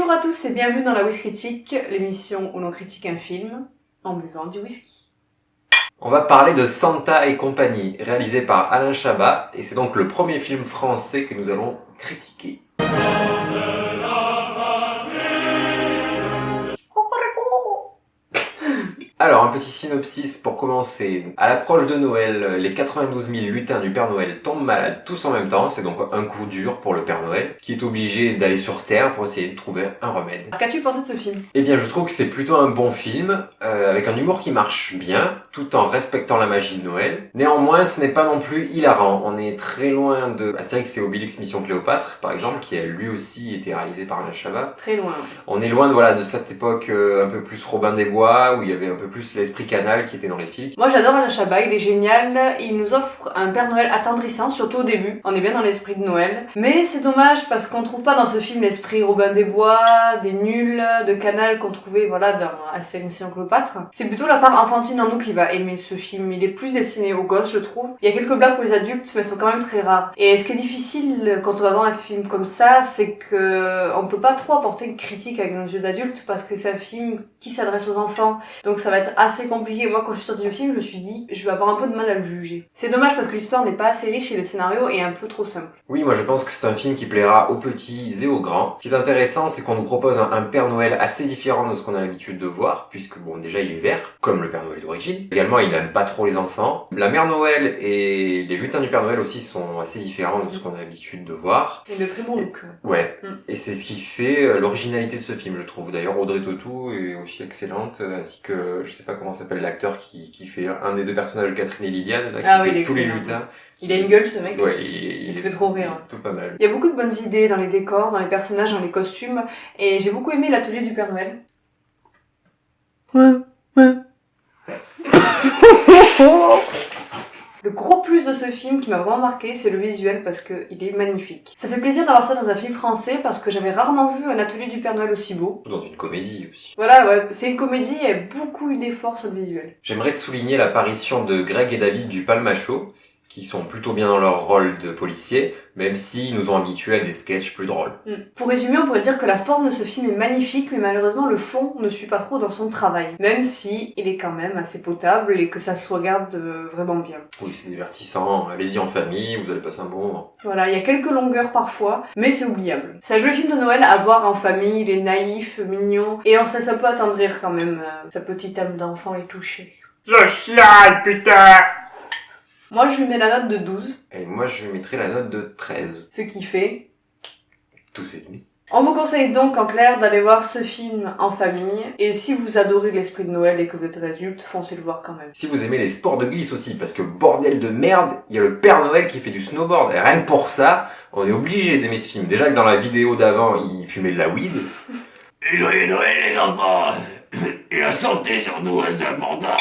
Bonjour à tous et bienvenue dans la Whisk Critique, l'émission où l'on critique un film en buvant du whisky. On va parler de Santa et compagnie, réalisé par Alain Chabat, et c'est donc le premier film français que nous allons critiquer. Alors, un petit synopsis pour commencer. À l'approche de Noël, les 92 000 lutins du Père Noël tombent malades tous en même temps. C'est donc un coup dur pour le Père Noël, qui est obligé d'aller sur Terre pour essayer de trouver un remède. Qu'as-tu pensé de ce film ? Eh bien, je trouve que c'est plutôt un bon film, avec un humour qui marche bien, tout en respectant la magie de Noël. Néanmoins, ce n'est pas non plus hilarant. On est très loin de Astérix et Obélix Mission Cléopâtre, par exemple, qui a lui aussi été réalisé par Alain Chabat. Très loin. On est loin de cette époque un peu plus Robin des Bois, où il y avait un peu plus l'esprit canal qui était dans les films. Moi j'adore Alain Chabat, il est génial, il nous offre un Père Noël attendrissant, surtout au début. On est bien dans l'esprit de Noël. Mais c'est dommage parce qu'on trouve pas dans ce film l'esprit Robin des Bois, des nuls, de canal qu'on trouvait dans Astérix Mission Cléopâtre. C'est plutôt la part enfantine en nous qui va aimer ce film. Il est plus destiné aux gosses, je trouve. Il y a quelques blagues pour les adultes, mais elles sont quand même très rares. Et ce qui est difficile quand on va voir un film comme ça, c'est que on peut pas trop apporter une critique avec nos yeux d'adultes parce que c'est un film qui s'adresse aux enfants. Donc ça va être assez compliqué. Moi, quand je suis sortie du film, je me suis dit, je vais avoir un peu de mal à le juger. C'est dommage parce que l'histoire n'est pas assez riche et le scénario est un peu trop simple. Oui, moi je pense que c'est un film qui plaira aux petits et aux grands. Ce qui est intéressant, c'est qu'on nous propose un Père Noël assez différent de ce qu'on a l'habitude de voir, puisque déjà il est vert, comme le Père Noël d'origine. Également, il n'aime pas trop les enfants. La Mère Noël et les lutins du Père Noël aussi sont assez différents de ce qu'on a l'habitude de voir. Et de très bons looks. Ouais. Et c'est ce qui fait l'originalité de ce film, je trouve. D'ailleurs, Audrey Tautou est aussi excellente, ainsi que, je sais pas comment s'appelle l'acteur qui fait un des deux personnages de Catherine et Liliane, là, qui fait tous les lutins. Il a une gueule, ce mec. Ouais, il te fait trop rire. Tout pas mal. Il y a beaucoup de bonnes idées dans les décors, dans les personnages, dans les costumes, et j'ai beaucoup aimé l'atelier du Père Noël. Ouais. Le gros plus de ce film qui m'a vraiment marqué, c'est le visuel parce que il est magnifique. Ça fait plaisir d'avoir ça dans un film français parce que j'avais rarement vu un atelier du Père Noël aussi beau. Dans une comédie aussi. Voilà, ouais, c'est une comédie, il y a beaucoup eu d'efforts sur le visuel. J'aimerais souligner l'apparition de Greg et David du Palmacho, qui sont plutôt bien dans leur rôle de policiers, même s'ils nous ont habitués à des sketchs plus drôles. Pour résumer, on pourrait dire que la forme de ce film est magnifique, mais malheureusement le fond ne suit pas trop dans son travail. Même si il est quand même assez potable et que ça se regarde vraiment bien. Oui, c'est divertissant, allez-y en famille, vous allez passer un bon moment. Voilà, il y a quelques longueurs parfois, mais c'est oubliable. C'est un joli film de Noël à voir en famille, il est naïf, mignon, et on se laisse un peu attendrir quand même. Sa petite âme d'enfant est touchée. Je chiale, putain! Moi, je lui mets la note de 12. Et moi, je lui mettrai la note de 13. Ce qui fait... 12,5. On vous conseille donc, en clair, d'aller voir ce film en famille. Et si vous adorez l'esprit de Noël et que vous êtes adulte, foncez le voir quand même. Si vous aimez les sports de glisse aussi, parce que bordel de merde, il y a le Père Noël qui fait du snowboard. Et rien que pour ça, on est obligé d'aimer ce film. Déjà que dans la vidéo d'avant, il fumait de la weed. Et joyeux Noël les enfants. Et la santé surtout, c'est important.